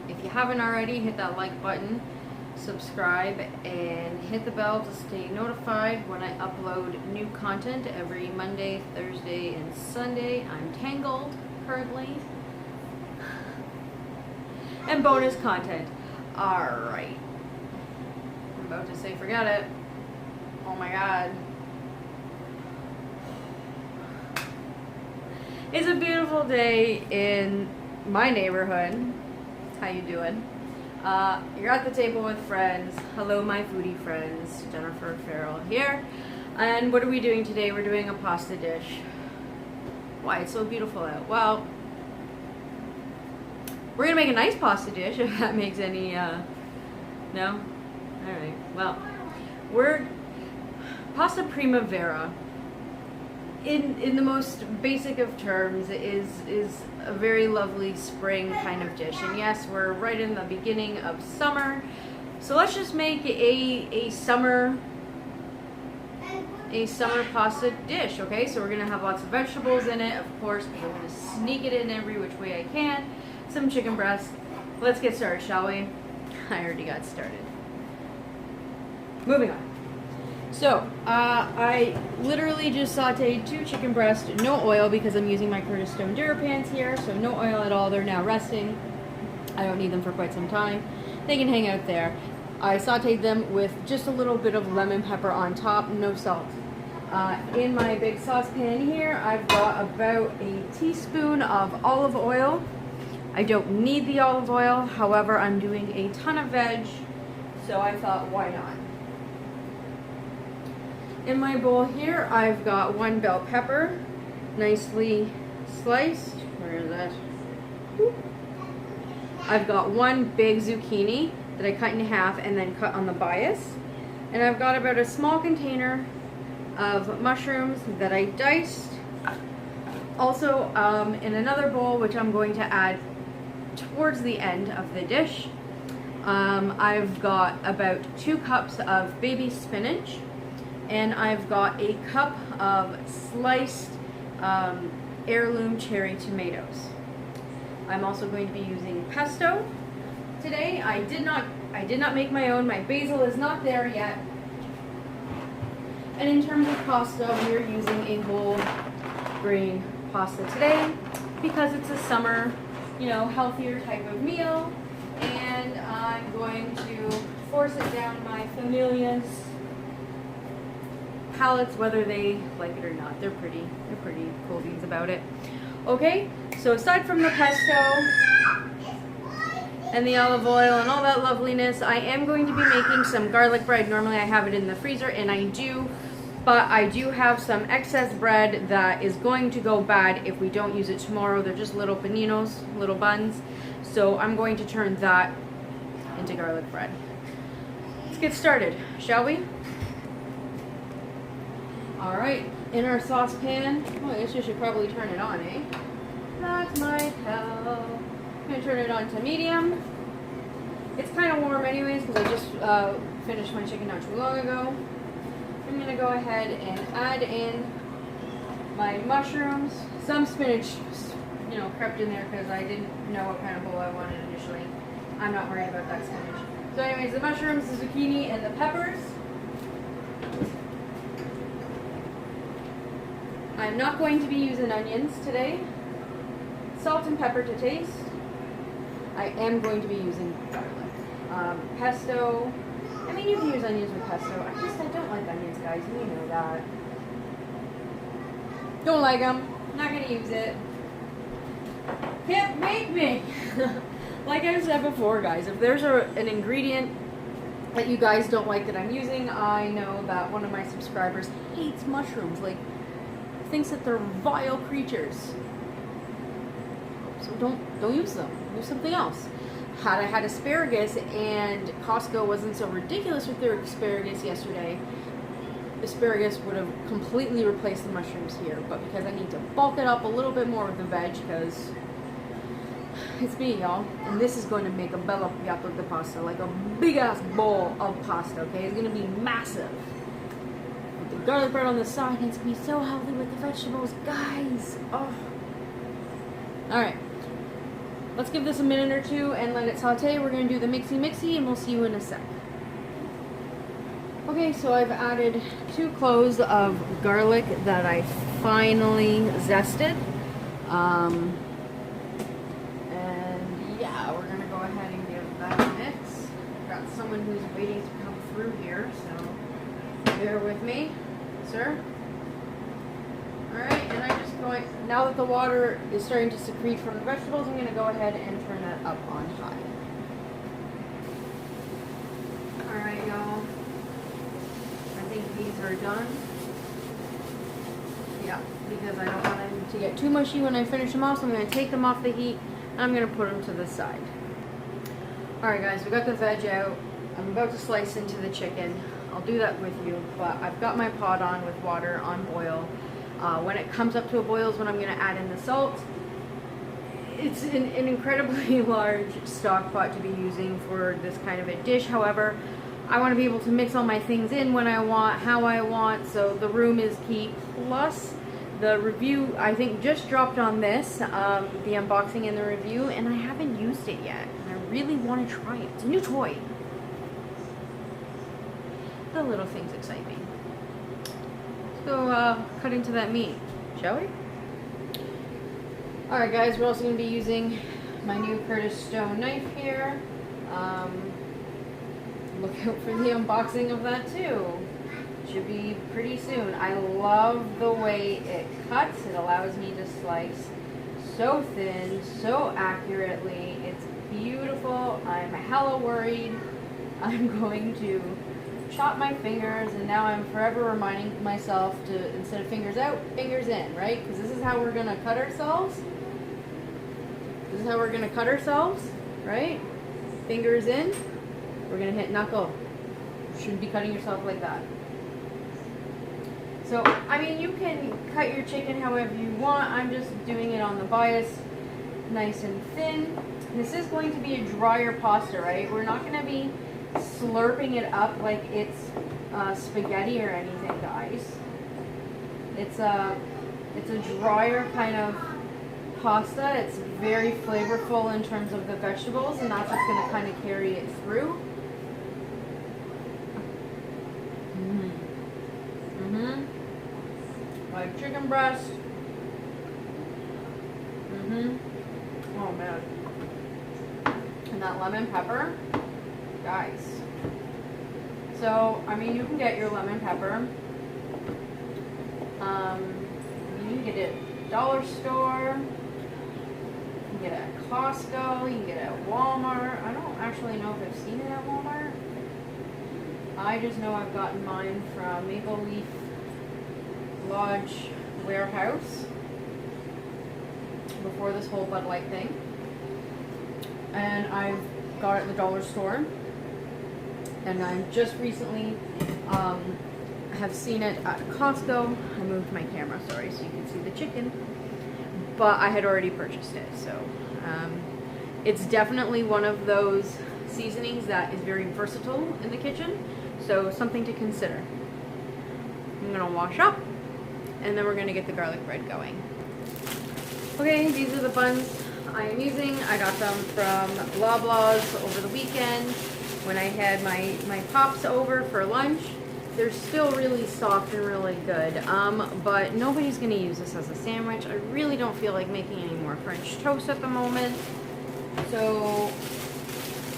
If you haven't already, hit that like button, subscribe, and hit the bell to stay notified when I upload new content every Monday, Thursday, and Sunday. I'm Tangled currently. And bonus content. Alright. I'm about to say forget it. Oh my god. It's a beautiful day in my neighborhood. How you doing? You're at the table with friends. Hello, my foodie friends. Jennifer Farrell here. And what are we doing today? We're doing a pasta dish. Why? It's so beautiful out. Well, we're gonna make a nice pasta dish, if that makes any, no? Alright, well, pasta primavera, in the most basic of terms, is a very lovely spring kind of dish. And yes, we're right in the beginning of summer, so let's just make a summer pasta dish, okay? So we're gonna have lots of vegetables in it, of course, because I'm gonna sneak it in every which way I can. Some chicken breast. Let's get started, shall we? I already got started. Moving on. So, I literally just sauteed 2 chicken breasts, no oil because I'm using my Curtis Stone DuraPans here, so no oil at all. They're now resting. I don't need them for quite some time. They can hang out there. I sauteed them with just a little bit of lemon pepper on top, no salt. In my big saucepan here, I've got about a teaspoon of olive oil. I don't need the olive oil, however, I'm doing a ton of veg, so I thought, why not? In my bowl here, I've got 1 bell pepper, nicely sliced. Where is that? I've got 1 big zucchini that I cut in half and then cut on the bias. And I've got about a small container of mushrooms that I diced. Also, in another bowl, which I'm going to add towards the end of the dish, I've got about 2 cups of baby spinach, and I've got a cup of sliced heirloom cherry tomatoes. I'm also going to be using pesto today. I did not make my own. My basil is not there yet. And in terms of pasta, we are using a whole grain pasta today because it's a summer, healthier type of meal, and I'm going to force it down my familia's palates, whether they like it or not. They're pretty cool beans about it. Okay, so aside from the pesto and the olive oil and all that loveliness, I am going to be making some garlic bread. Normally I have it in the freezer, and I do have some excess bread that is going to go bad if we don't use it tomorrow. They're just little paninos, little buns. So I'm going to turn that into garlic bread. Let's get started, shall we? Alright, in our saucepan, I guess you should probably turn it on, eh? That's my pal. I'm going to turn it on to medium. It's kind of warm anyways because I just finished my chicken not too long ago. I'm going to go ahead and add in my mushrooms. Some spinach, crept in there because I didn't know what kind of bowl I wanted initially. I'm not worried about that spinach. So anyways, the mushrooms, the zucchini, and the peppers. I'm not going to be using onions today. Salt and pepper to taste. I am going to be using garlic. Pesto. I mean, you can use onions with pesto. I don't like onions, guys. You know that. Don't like them. Not going to use it. Can't make me. Like I said before, guys, if there's an ingredient that you guys don't like that I'm using, I know that one of my subscribers hates mushrooms. Like, thinks that they're vile creatures. So don't use them. Use something else. Had I had asparagus and Costco wasn't so ridiculous with their asparagus yesterday, asparagus would have completely replaced the mushrooms here. But because I need to bulk it up a little bit more with the veg, because it's me, y'all, and this is going to make a bella piatto de pasta, like a big ass bowl of pasta. Okay, it's going to be massive. With the garlic bread on the side, it's going to be so healthy with the vegetables, guys. Oh, all right. let's give this a minute or two and let it saute. We're going to do the mixy and we'll see you in a sec. Okay, so I've added 2 cloves of garlic that I finally zested. And yeah, we're going to go ahead and give that a mix. I've got someone who's waiting to come through here, so bear with me, sir. Alright, and I'm just going, now that the water is starting to secrete from the vegetables, I'm going to go ahead and turn that up on high. Alright, y'all. I think these are done. Yeah, because I don't want them to get too mushy when I finish them off, so I'm going to take them off the heat and I'm going to put them to the side. Alright guys, we got the veg out. I'm about to slice into the chicken. I'll do that with you, but I've got my pot on with water on boil. When it comes up to a boil is when I'm going to add in the salt. It's an incredibly large stock pot to be using for this kind of a dish. However, I want to be able to mix all my things in when I want, how I want, so the room is key. Plus, the review, I think, just dropped on this, the unboxing and the review, and I haven't used it yet. And I really want to try it. It's a new toy. The little things excite me. Let's go cut into that meat, shall we? Alright guys, we're also going to be using my new Curtis Stone knife here. Look out for the unboxing of that too. Should be pretty soon. I love the way it cuts. It allows me to slice so thin, so accurately. It's beautiful. I'm hella worried I'm going to chop my fingers, and now I'm forever reminding myself to, instead of fingers out, fingers in, right? Because this is how we're going to cut ourselves. This is how we're going to cut ourselves, right? Fingers in. We're going to hit knuckle. You shouldn't be cutting yourself like that. So, I mean, you can cut your chicken however you want. I'm just doing it on the bias, nice and thin. This is going to be a drier pasta, right? We're not going to be slurping it up like it's spaghetti or anything, guys. It's a drier kind of pasta. It's very flavorful in terms of the vegetables, and that's what's going to kind of carry it through. Like chicken breast. Oh man. And that lemon pepper. Guys. So, I mean, you can get your lemon pepper. You can get it at dollar store. You can get it at Costco. You can get it at Walmart. I don't actually know if I've seen it at Walmart. I just know I've gotten mine from Maple Leaf Lodge warehouse before this whole Bud Light thing. And I've got it at the dollar store. And I just recently have seen it at Costco. I moved my camera, sorry, so you can see the chicken. But I had already purchased it, so it's definitely one of those seasonings that is very versatile in the kitchen. So something to consider. I'm gonna wash up, and then we're gonna get the garlic bread going. Okay, these are the buns I am using. I got them from Loblaws over the weekend when I had my pops over for lunch. They're still really soft and really good, but nobody's gonna use this as a sandwich. I really don't feel like making any more French toast at the moment. So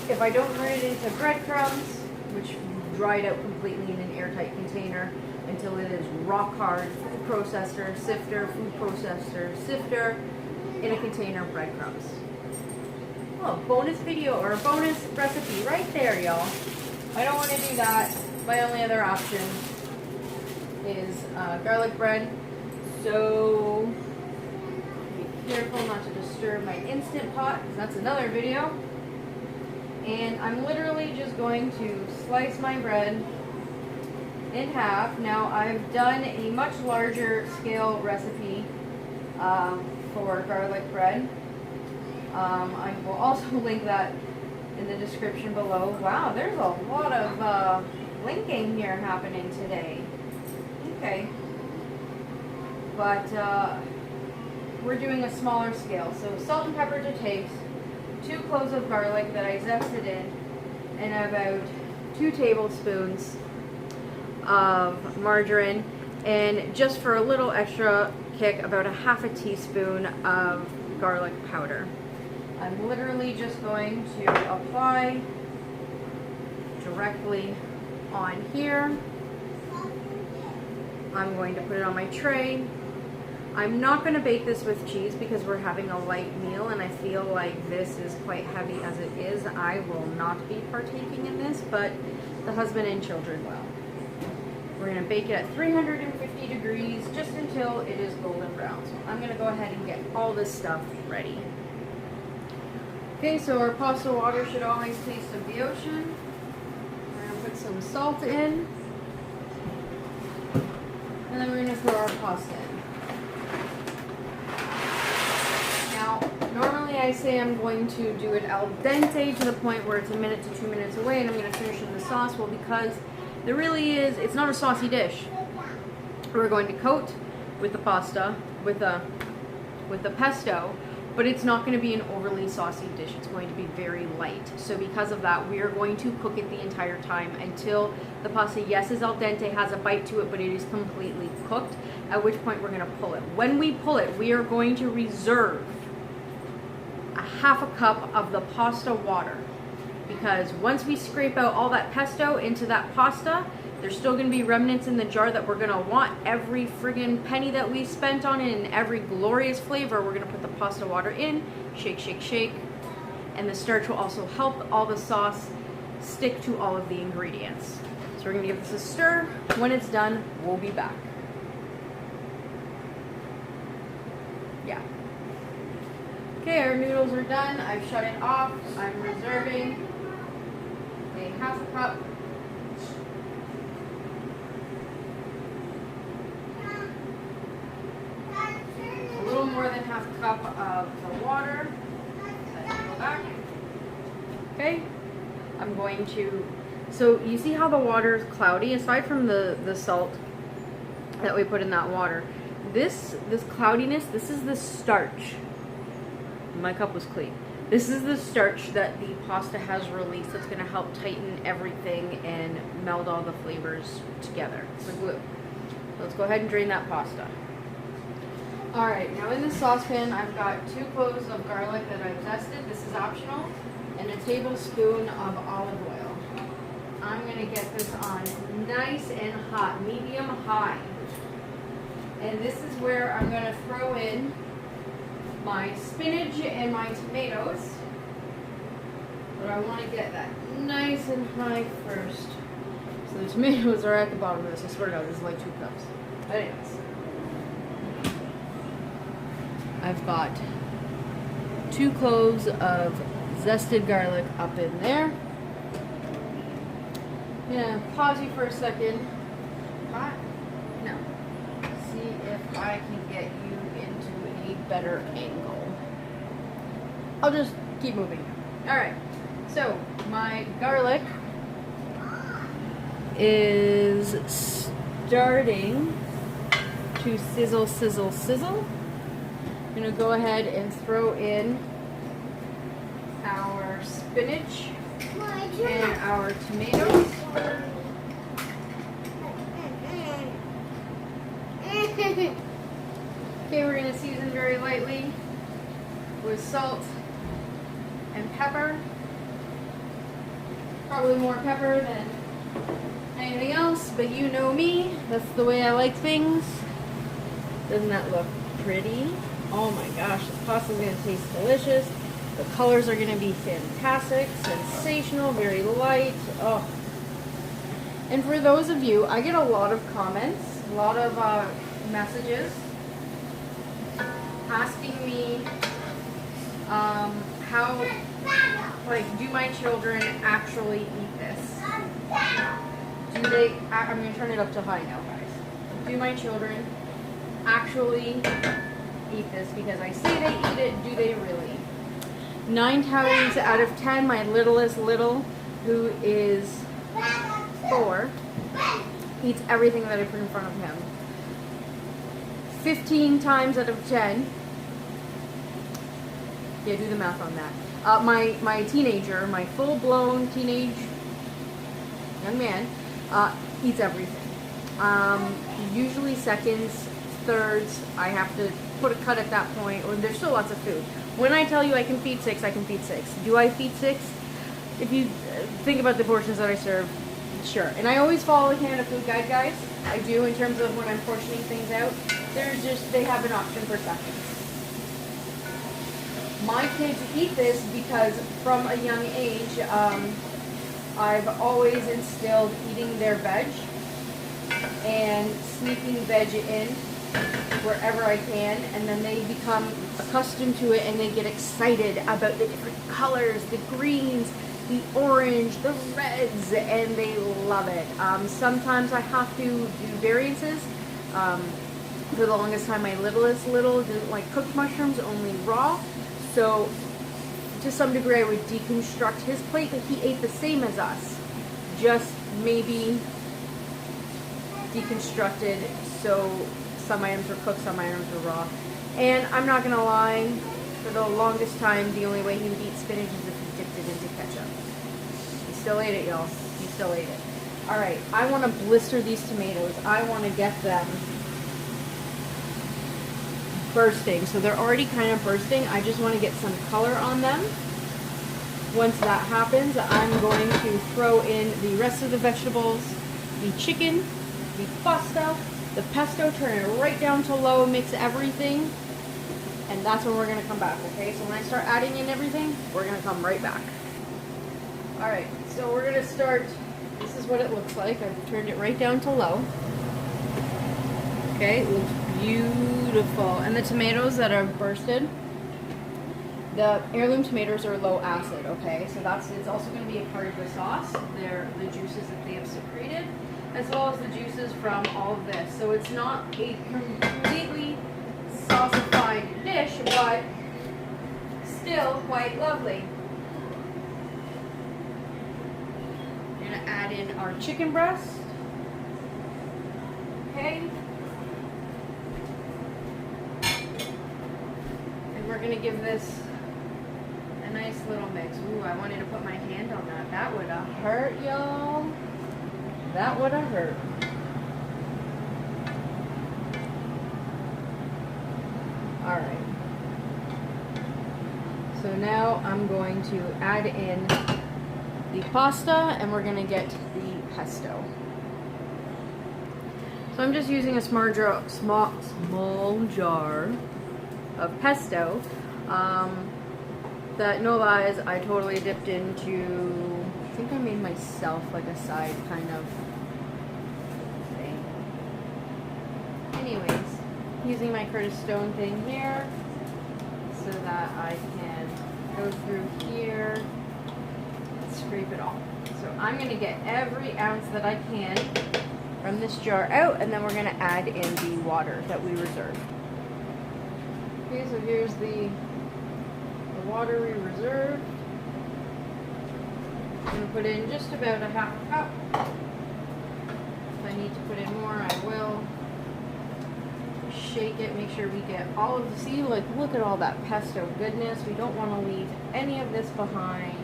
if I don't turn it into breadcrumbs, which dried out completely in an airtight container until it is rock hard, food processor, sifter, food processor, sifter, in a container of breadcrumbs. Oh, bonus video or a bonus recipe right there, y'all. I don't want to do that. My only other option is garlic bread. So be careful not to disturb my Instant Pot, because that's another video. And I'm literally just going to slice my bread in half. Now, I've done a much larger scale recipe for garlic bread. I will also link that in the description below. Wow, there's a lot of linking here happening today. Okay. But we're doing a smaller scale. So salt and pepper to taste. 2 cloves of garlic that I zested in, and about 2 tablespoons of margarine, and just for a little extra kick, about a half a teaspoon of garlic powder. I'm literally just going to apply directly on here. I'm going to put it on my tray. I'm not going to bake this with cheese because we're having a light meal and I feel like this is quite heavy as it is. I will not be partaking in this, but the husband and children will. We're going to bake it at 350 degrees just until it is golden brown. So I'm going to go ahead and get all this stuff ready. Okay, so our pasta water should always taste of the ocean. We're going to put some salt in. And then we're going to throw our pasta in. Now, normally I say I'm going to do it al dente to the point where it's 1 minute to 2 minutes away and I'm going to finish in the sauce. Well, because there really is, it's not a saucy dish. We're going to coat with the pasta, with the pesto, but it's not going to be an overly saucy dish. It's going to be very light. So because of that, we are going to cook it the entire time until the pasta, yes, is al dente, has a bite to it, but it is completely cooked, at which point we're going to pull it. When we pull it, we are going to reserve a half a cup of the pasta water, because once we scrape out all that pesto into that pasta, there's still going to be remnants in the jar that we're going to want. Every friggin' penny that we spent on it and every glorious flavor, we're going to put the pasta water in, shake, shake, shake, and the starch will also help all the sauce stick to all of the ingredients. So we're going to give this a stir. When it's done, we'll be back. Yeah. Okay, our noodles are done. I've shut it off. I'm reserving a half a cup more than half a cup of the water. Let's go back. Okay, I'm going to, so you see how the water is cloudy? Aside from the salt that we put in that water, this cloudiness, this is the starch. My cup was clean. This is the starch that the pasta has released that's going to help tighten everything and meld all the flavors together. It's the glue. So let's go ahead and drain that pasta. Alright, now in the saucepan I've got 2 cloves of garlic that I've zested. This is optional. And a tablespoon of olive oil. I'm going to get this on nice and hot, medium high. And this is where I'm going to throw in my spinach and my tomatoes. But I want to get that nice and high first. So the tomatoes are at the bottom of this. I swear to God, this is like 2 cups. But anyways. I've got 2 cloves of zested garlic up in there. I'm gonna pause you for a second. Hot? No. See if I can get you into a better angle. I'll just keep moving. Alright, so my garlic is starting to sizzle, sizzle, sizzle. I'm going to go ahead and throw in our spinach and our tomatoes. Okay, we're going to season very lightly with salt and pepper. Probably more pepper than anything else, but you know me. That's the way I like things. Doesn't that look pretty? Oh my gosh, this pasta is going to taste delicious. The colors are going to be fantastic, sensational, very light. Oh. And for those of you, I get a lot of comments, a lot of messages asking me how, like, do my children actually eat this? Do they, I'm going to turn it up to high now, guys. Do my children actually eat this? Because I say they eat it, do they really? 9 times out of 10, my littlest little, who is 4, eats everything that I put in front of him. 15 times out of 10, yeah, do the math on that. my teenager, my full-blown teenage young man, eats everything. Usually seconds, thirds, I have to put a cut at that point, or there's still lots of food. When I tell you I can feed 6, I can feed 6. Do I feed 6? If you think about the portions that I serve, sure. And I always follow the Canada Food Guide, guys. I do, in terms of when I'm portioning things out. They have an option for seconds. My kids eat this because from a young age, I've always instilled eating their veg and sneaking veg in wherever I can, and then they become accustomed to it and they get excited about the different colors, the greens, the orange, the reds, and they love it. Sometimes I have to do variances. For the longest time, my littlest didn't like cooked mushrooms, only raw. So to some degree I would deconstruct his plate, but he ate the same as us, just maybe deconstructed, so some items were cooked, some items were raw. And I'm not gonna lie, for the longest time the only way he would eat spinach is if he dipped it into ketchup. He still ate it, y'all. He still ate it. Alright, I want to blister these tomatoes. I want to get them bursting. So they're already kind of bursting. I just want to get some color on them. Once that happens, I'm going to throw in the rest of the vegetables, the chicken, the pasta, the pesto, turn it right down to low, mix everything, and that's when we're going to come back, okay? So when I start adding in everything, we're going to come right back. Alright, so we're going to start, this is what it looks like. I've turned it right down to low. Okay, it looks beautiful. And the tomatoes that are bursted, the heirloom tomatoes are low acid, okay? So it's also going to be a part of the sauce. They're the juices that they have secreted, as well as the juices from all of this. So it's not a completely saucified dish, but still quite lovely. We're going to add in our chicken breast. Okay. And we're going to give this a nice little mix. Ooh, I wanted to put my hand on that. That would have hurt, y'all. That would have hurt. Alright. So now I'm going to add in the pasta and we're going to get the pesto. So I'm just using a small jar of pesto that, no lies, I totally dipped into. I think I made myself like a side kind of thing. Anyways, using my Curtis Stone thing here so that I can go through here and scrape it off. So I'm going to get every ounce that I can from this jar out, and then we're going to add in the water that we reserved. Okay, so here's the water we reserved. I'm going to put in just about a half a cup. If I need to put in more, I will. Shake it, make sure we get all of the, see, like, look at all that pesto goodness. We don't want to leave any of this behind.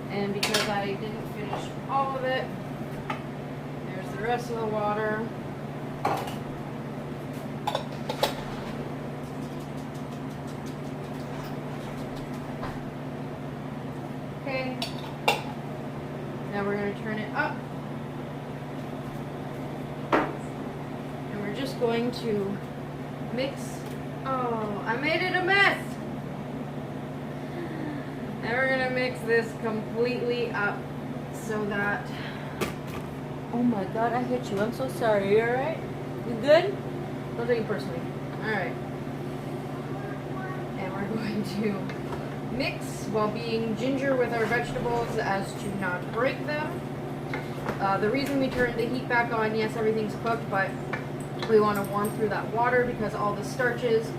And because I didn't finish all of it, there's the rest of the water. Okay, now we're going to turn it up, and we're just going to mix. Oh, I made it a mess. Now we're going to mix this completely up so that, oh my god, I hit you, I'm so sorry. You alright? You good? Don't take it personally. Alright. And we're going to mix while being ginger with our vegetables as to not break them. The reason we turned the heat back on, yes, everything's cooked, but we want to warm through that water because all the starches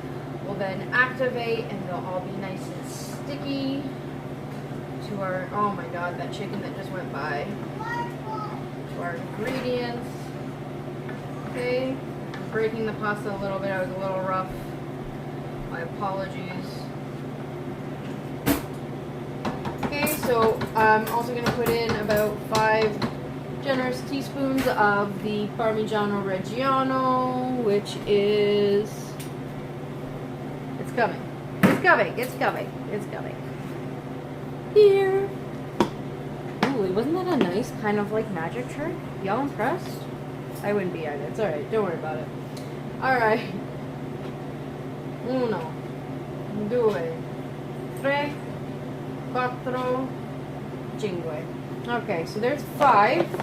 will then activate and they'll all be nice and sticky to our, oh my god, that chicken that just went by, to our ingredients. Okay, I'm breaking the pasta a little bit, I was a little rough. My apologies. Okay, so I'm also going to put in about 5 generous teaspoons of the Parmigiano Reggiano, which is... It's coming. It's coming. It's coming. It's coming. Here. Ooh, wasn't that a nice kind of like magic trick? Y'all impressed? I wouldn't be either. It's alright. Don't worry about it. Alright. Uno, due, tre, quattro, cinque. Okay, so there's 5.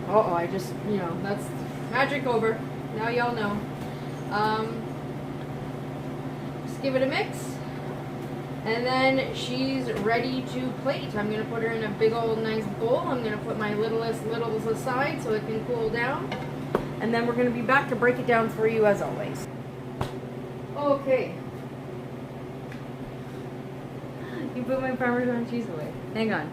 Uh-oh, I just, that's magic over. Now y'all know. Just give it a mix. And then she's ready to plate. I'm going to put her in a big old nice bowl. I'm going to put my littlest aside so it can cool down. And then we're going to be back to break it down for you as always. Okay. You put my Parmesan cheese away. Hang on.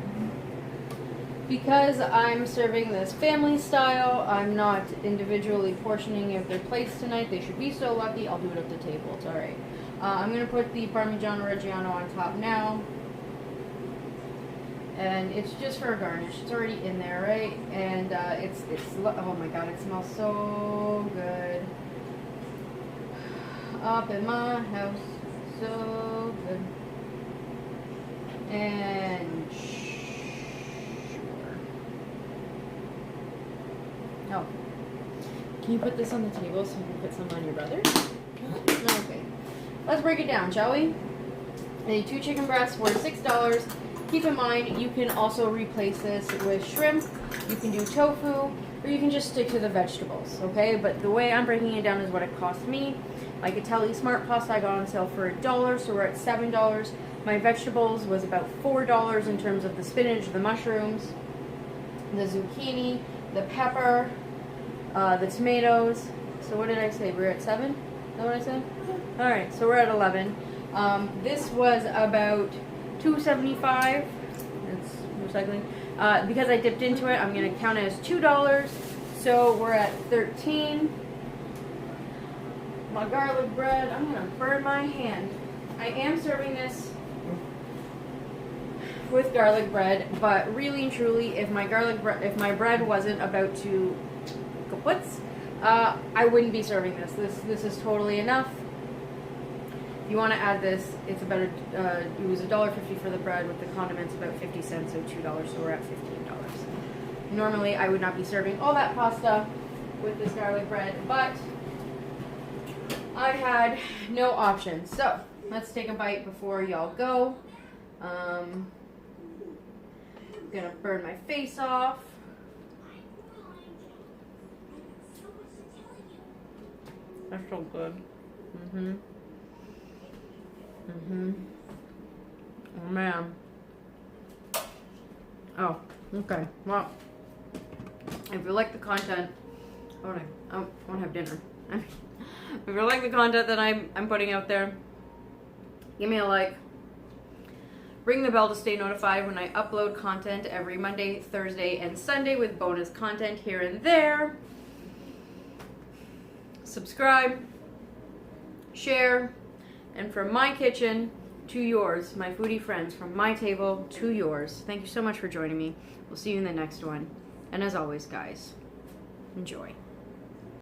Because I'm serving this family style, I'm not individually portioning of their plates tonight. They should be so lucky. I'll do it at the table. It's alright. I'm going to put the Parmigiano Reggiano on top now. And it's just for a garnish. It's already in there, right? And it's oh my god, it smells so good. Up in my house. So good. And oh. Can you put this on the table so you can put some on your brother? Okay. Let's break it down, shall we? The 2 chicken breasts were $6. Keep in mind, you can also replace this with shrimp. You can do tofu, or you can just stick to the vegetables, okay? But the way I'm breaking it down is what it cost me. My Catelli Smart Pasta I got on sale for $1, so we're at $7. My vegetables was about $4 in terms of the spinach, the mushrooms, the zucchini, the pepper, the tomatoes. So what did I say? We're at 7? Is that what I said? Alright, so we're at 11. This was about $2.75. It's recycling. Because I dipped into it, I'm going to count it as $2. So we're at 13. My garlic bread, I'm going to burn my hand. I am serving this with garlic bread, but really and truly, if my bread wasn't about to kaputz, I wouldn't be serving this. This is totally enough. If you want to add this, it's about it was $1.50 for the bread with the condiments, about 50 cents, so $2, so we're at $15. Normally, I would not be serving all that pasta with this garlic bread, but I had no option. So let's take a bite before y'all go. I'm gonna burn my face off. That's so good. Oh man. Oh, okay. Well, if you like the content, I want to have dinner. If you like the content that I'm putting out there, give me a like. Ring the bell to stay notified when I upload content every Monday, Thursday, and Sunday with bonus content here and there. Subscribe, share, and from my kitchen to yours, my foodie friends, from my table to yours. Thank you so much for joining me. We'll see you in the next one. And as always, guys, enjoy.